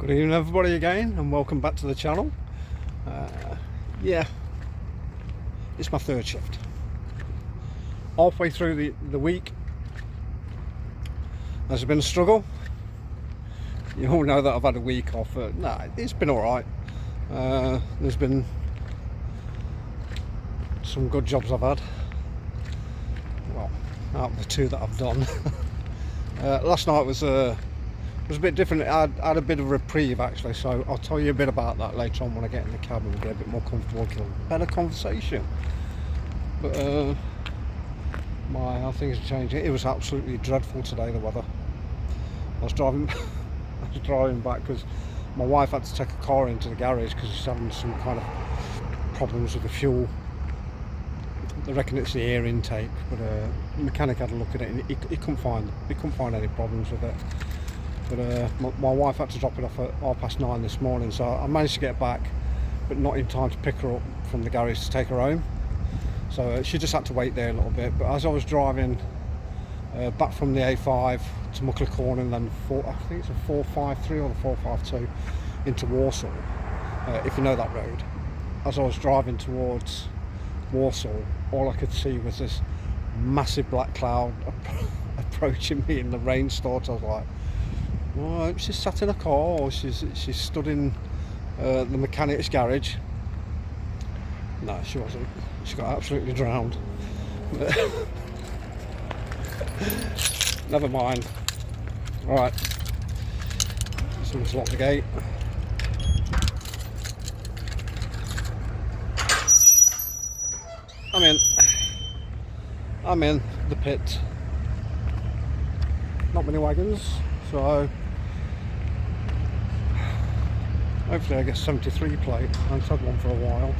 Good evening everybody again, and welcome back to the channel. Yeah, it's my third shift. Halfway through the week. Has it been a struggle? You all know that I've had a week off. Nah, it's been alright. There's been some good jobs I've had. Well, out of the two that I've done. Last night was a bit different. I had a bit of a reprieve actually, so I'll tell you a bit about that later on when I get in the cab and we get a bit more comfortable, get a better conversation. But how things are changing. It was absolutely dreadful today, the weather. I was driving back because my wife had to take a car into the garage because she's having some kind of problems with the fuel. They reckon it's the air intake, but the mechanic had a look at it and he couldn't find any problems with it. But my wife had to drop it off at 9:30 this morning, so I managed to get back, but not in time to pick her up from the garage to take her home. So she just had to wait there a little bit. But as I was driving back from the A5 to Muckley Corner and then I think it's a 453 or the 452 into Warsaw, if you know that road. As I was driving towards Warsaw, all I could see was this massive black cloud approaching me, and the rain started. I was like, well, she's sat in a car, or she's stood in the mechanic's garage. No, she wasn't. She got absolutely drowned. Never mind. Alright, someone's locked the gate. I'm in the pit. Not many wagons, so hopefully I get 73 plate. I haven't had one for a while.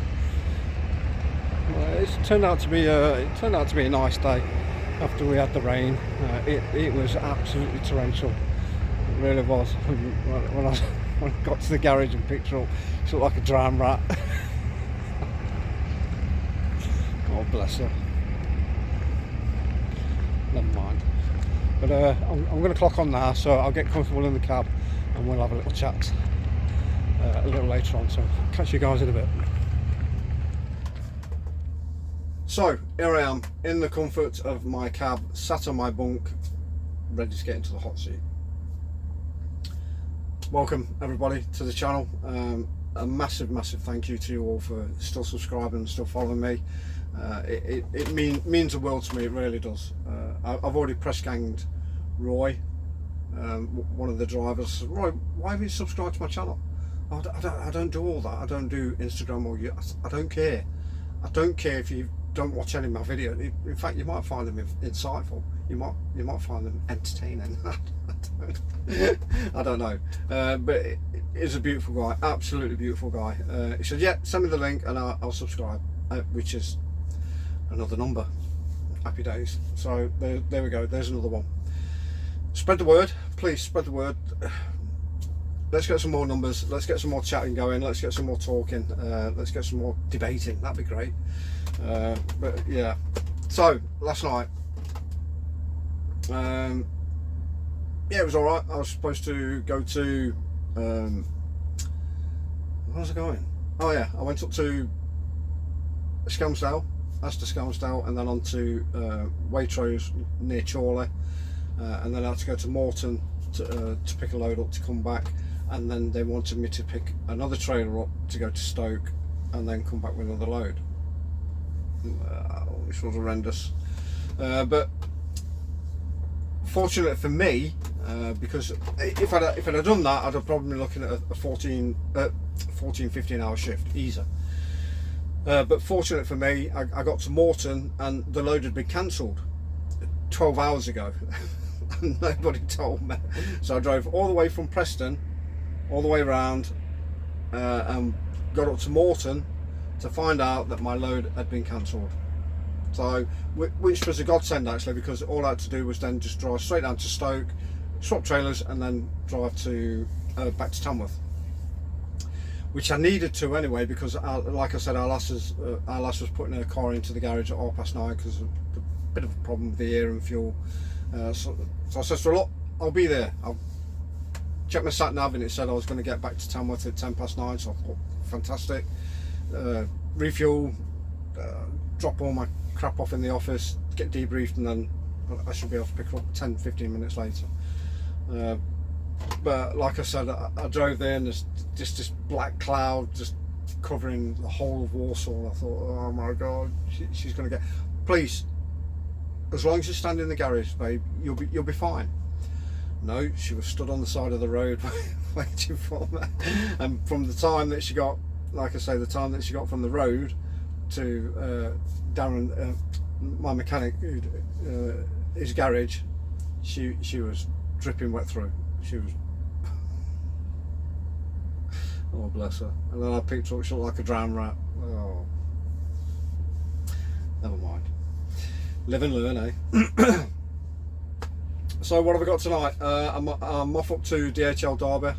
It turned out to be a nice day after we had the rain. It was absolutely torrential. It really was. When I got to the garage and picked her up, she looked like a drowned rat. Oh, bless her. Never mind. But I'm going to clock on now, so I'll get comfortable in the cab and we'll have a little chat a little later on. So catch you guys in a bit. So here I am in the comfort of my cab, sat on my bunk, ready to get into the hot seat. Welcome everybody to the channel. A massive thank you to you all for still subscribing and still following me. It means the world to me, it really does. I've already press ganged Roy, one of the drivers. Roy, why have you subscribed to my channel? I don't do all that. I don't do Instagram or you. I don't care. I don't care if you don't watch any of my videos. In fact, you might find them insightful. You might find them entertaining. I don't know. But he's a beautiful guy, absolutely beautiful guy. He said, yeah, send me the link and I'll subscribe, which is another number. Happy days. So there we go. There's another one. Spread the word, please. Spread the word. Let's get some more numbers. Let's get some more chatting going. Let's get some more talking. Let's get some more debating. That'd be great. But yeah. So last night, yeah, it was all right. I was supposed to go to. Where was I going? Oh yeah, I went up to Skelmersdale, Astor Skelmersdale, and then on to Waitrose near Chorley, and then I had to go to Morton to pick a load up to come back, and then they wanted me to pick another trailer up to go to Stoke and then come back with another load, which was horrendous. But fortunate for me, because if I'd have done that, I'd have probably been looking at a 15 hour shift, easier. But fortunate for me, I got to Morton and the load had been cancelled 12 hours ago. And nobody told me. So I drove all the way from Preston, all the way around, and got up to Morton to find out that my load had been cancelled. So, which was a godsend actually, because all I had to do was then just drive straight down to Stoke, swap trailers, and then drive to back to Tamworth. Which I needed to anyway, because like I said, our lass was putting her car into the garage at 9:30 because of a bit of a problem with the air and fuel. So I said to her, look, I'll be there. I'll checked my sat nav and it said I was going to get back to Tamworth at 9:10, so I thought, fantastic. Refuel, drop all my crap off in the office, get debriefed, and then I should be able to pick up 10-15 minutes later. But like I said, I drove there and there's just this black cloud just covering the whole of Warsaw, and I thought, oh my god, she's going to get... Please, as long as you stand in the garage, babe, you'll be fine. No, she was stood on the side of the road waiting for me. And from the time that she got, like I say, the time that she got from the road to Darren, my mechanic, his garage, she was dripping wet through. She was... Oh, bless her. And then I picked her up, she looked like a drowned rat. Oh, never mind. Live and learn, eh? So what have I got tonight? I'm off up to DHL Derby,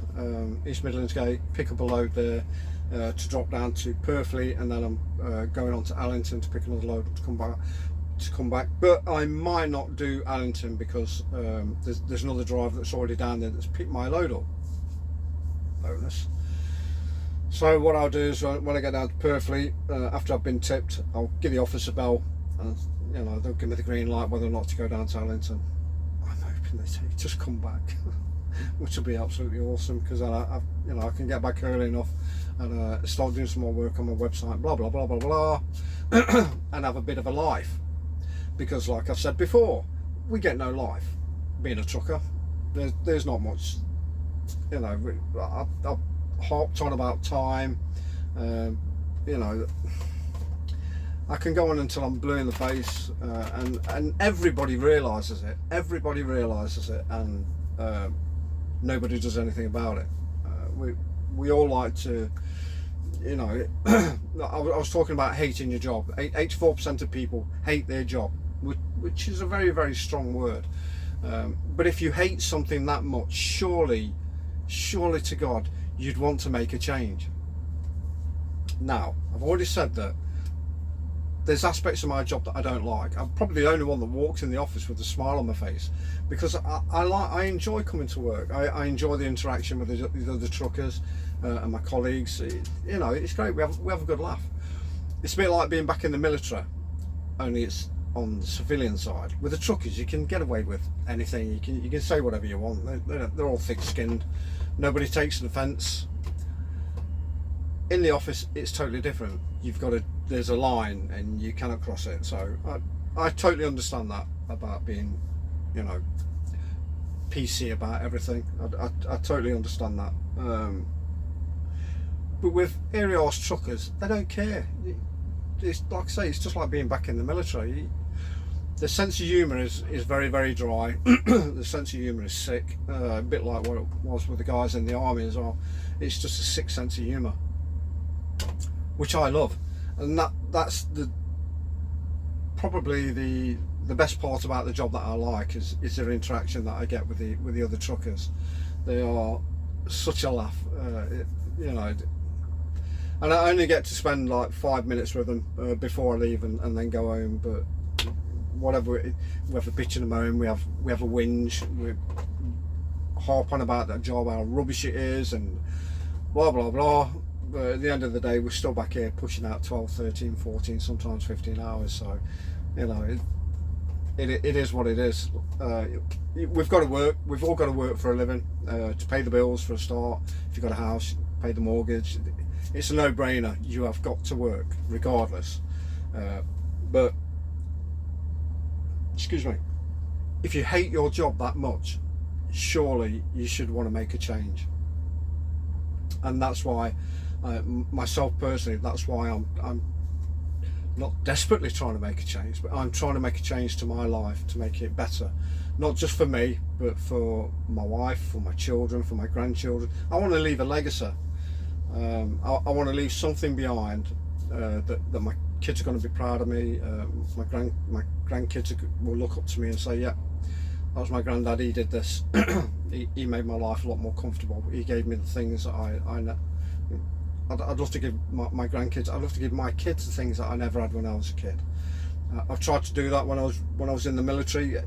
East Midlands Gate, pick up a load there to drop down to Purfleet, and then I'm going on to Allington to pick another load up to come back. But I might not do Allington because there's another driver that's already down there that's picked my load up. Bonus. So what I'll do is when I get down to Purfleet, after I've been tipped, I'll give the office a bell, and you know, they'll give me the green light whether or not to go down to Allington. I'm hoping they say just come back, which will be absolutely awesome, because then I can get back early enough and start doing some more work on my website, blah blah blah blah blah, and have a bit of a life. Because like I've said before, we get no life being a trucker. There's not much, you know. I've harped on about time, you know. I can go on until I'm blue in the face, and everybody realises it. Everybody realises it, and nobody does anything about it. We all like to, you know. I was talking about hating your job. 84% of people hate their job, which is a very, very strong word. But if you hate something that much, surely to God, you'd want to make a change. Now, I've already said that there's aspects of my job that I don't like. I'm probably the only one that walks in the office with a smile on my face, because I enjoy coming to work. I enjoy the interaction with the other truckers and my colleagues. You know, it's great. We have a good laugh. It's a bit like being back in the military, only it's on the civilian side. With the truckers, you can get away with anything. You can say whatever you want. They're all thick-skinned. Nobody takes an offence. In the office, it's totally different. There's a line and you cannot cross it. So I totally understand that about being, you know, PC about everything. I totally understand that. But with area horse truckers, they don't care. It's like I say, it's just like being back in the military. The sense of humour is very, very dry. The sense of humour is sick. A bit like what it was with the guys in the army as well. It's just a sick sense of humour, which I love, and that's probably the best part about the job that I like is their interaction that I get with the other truckers. They are such a laugh, you know. And I only get to spend like 5 minutes with them before I leave and then go home. But whatever, we have a bitch and a moan, we have a whinge, we harp on about that job, how rubbish it is, and blah blah blah. But at the end of the day, we're still back here pushing out 12, 13, 14, sometimes 15 hours. So, you know, it is what it is. We've got to work. We've all got to work for a living to pay the bills for a start. If you've got a house, pay the mortgage. It's a no-brainer. You have got to work regardless. But excuse me, if you hate your job that much, surely you should want to make a change. And that's why, myself personally, that's why I'm not desperately trying to make a change, but I'm trying to make a change to my life to make it better, not just for me, but for my wife, for my children, for my grandchildren. I want to leave a legacy. I want to leave something behind that my kids are going to be proud of me. My grandkids will look up to me and say, yeah, that was my granddad, he did this. he made my life a lot more comfortable. He gave me the things that I'd love to give my grandkids. I'd love to give my kids the things that I never had when I was a kid. I've tried to do that when I was in the military.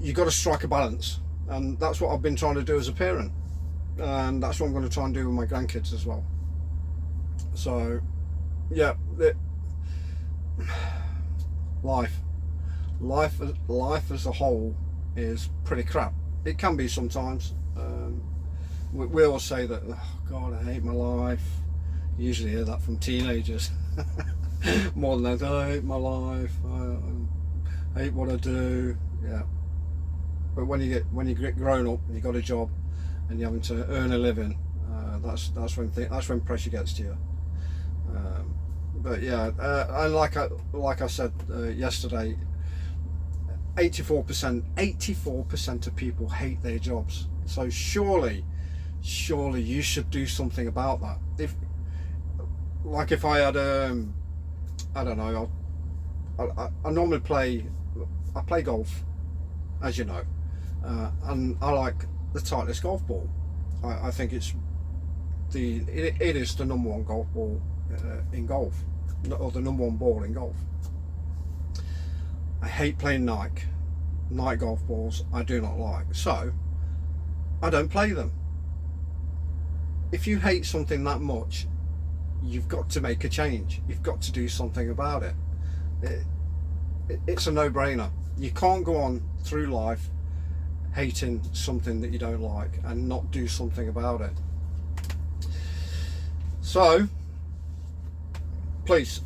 you got to strike a balance, and that's what I've been trying to do as a parent, and that's what I'm going to try and do with my grandkids as well. So yeah, life as a whole is pretty crap. It can be sometimes. We always say that, oh God, I hate my life. You usually hear that from teenagers. More than that, I hate my life, I hate what I do. Yeah, but when you get grown up and you got a job and you're having to earn a living, that's when pressure gets to you. But yeah, and like I said yesterday, 84% of people hate their jobs. So surely you should do something about that. If I had I don't know, I normally play golf, as you know, and I like the Titleist golf ball. I think it is the number one golf ball in golf, or the number one ball in golf. I hate playing Nike golf balls. I do not like, so I don't play them. If you hate something that much, you've got to make a change. You've got to do something about it. It's a no-brainer. You can't go on through life hating something that you don't like and not do something about it. So please,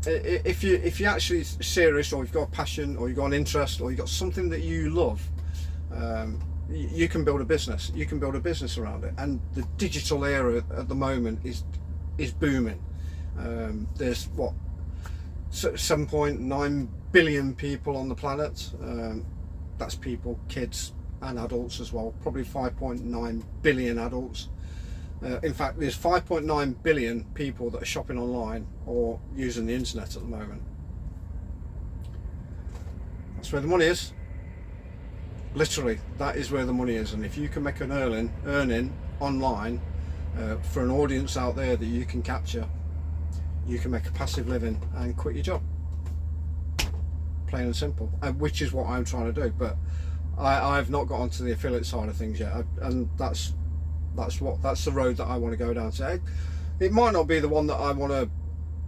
if you're actually serious, or you've got a passion, or you've got an interest, or you've got something that you love, you can build a business. You can build a business around it. And the digital era at the moment is booming. There's 7.9 billion people on the planet. That's people, kids and adults as well. Probably 5.9 billion adults. In fact, there's 5.9 billion people that are shopping online or using the internet at the moment. That's where the money is. Literally, that is where the money is. And if you can make an earning online for an audience out there that you can capture, you can make a passive living and quit your job. Plain and simple. Which is what I'm trying to do. But I've not got onto the affiliate side of things yet, and that's the road that I want to go down. So it might not be the one that I want to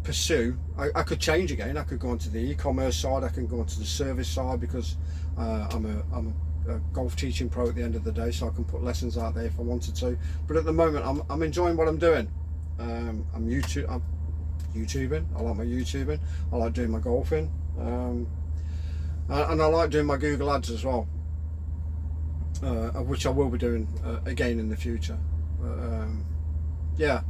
pursue. I could change again. I could go onto the e-commerce side. I can go onto the service side, because I'm a golf teaching pro at the end of the day, so I can put lessons out there if I wanted to. But at the moment, I'm enjoying what I'm doing. I'm YouTubing. I like my YouTubing. I like doing my golfing, and I like doing my Google ads as well. Which I will be doing again in the future. Yeah,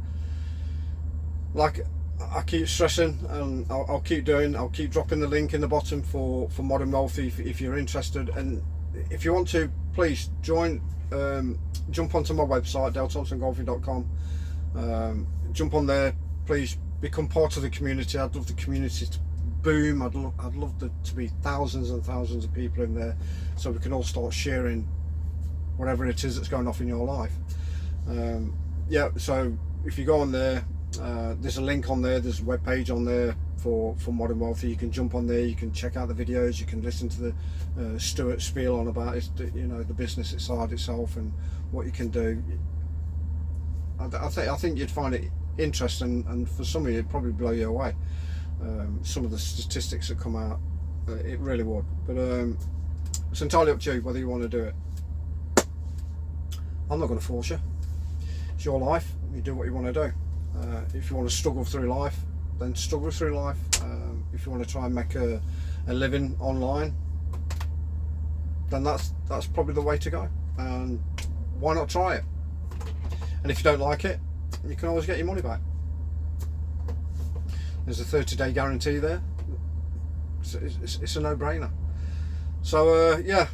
like I keep stressing, and I'll keep dropping the link in the bottom for Modern Wealthy if you're interested. And if you want to, please jump onto my website, dalethompsongolfing.com. Jump on there, please become part of the community. I'd love the community to boom. I'd love there to be thousands and thousands of people in there, so we can all start sharing whatever it is that's going off in your life. Yeah, so if you go on there, there's a link on there, there's a web page on there for Modern Wealthy. You can jump on there, you can check out the videos, you can listen to the Stuart spiel on about it, the business side itself and what you can do. I think you'd find it interesting, and for some of you it'd probably blow you away. Some of the statistics that come out, it really would. But it's entirely up to you whether you want to do it. I'm not going to force you. It's your life. You do what you want to do. If you want to struggle through life, then struggle through life. If you want to try and make a living online, then that's probably the way to go. And why not try it? And if you don't like it, you can always get your money back. There's a 30-day guarantee there. It's a no-brainer. So yeah,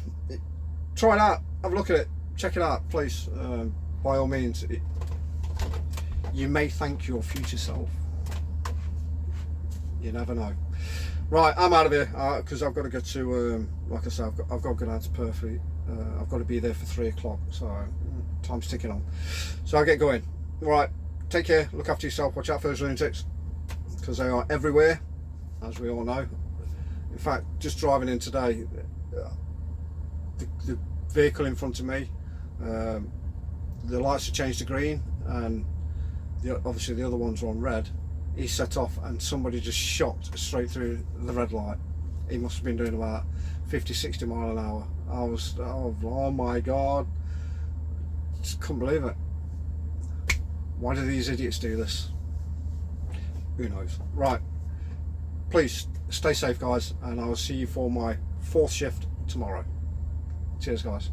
try it out. Have a look at it. Check it out, please. By all means, you may thank your future self. You never know. Right, I'm out of here because I've got to go to, like I said, I've got to go down to Perth. I've got to be there for 3 o'clock, so time's ticking on. So I'll get going. Right, take care, look after yourself, watch out for those lunatics, because they are everywhere, as we all know. In fact, just driving in today, the vehicle in front of me, the lights had changed to green, and obviously the other ones were on red. He set off and somebody just shot straight through the red light. He must have been doing about 50-60 mile an hour. I was, oh my god, just couldn't believe it. Why do these idiots do this? Who knows? Right, please stay safe guys, and I will see you for my 4th shift tomorrow. Cheers guys.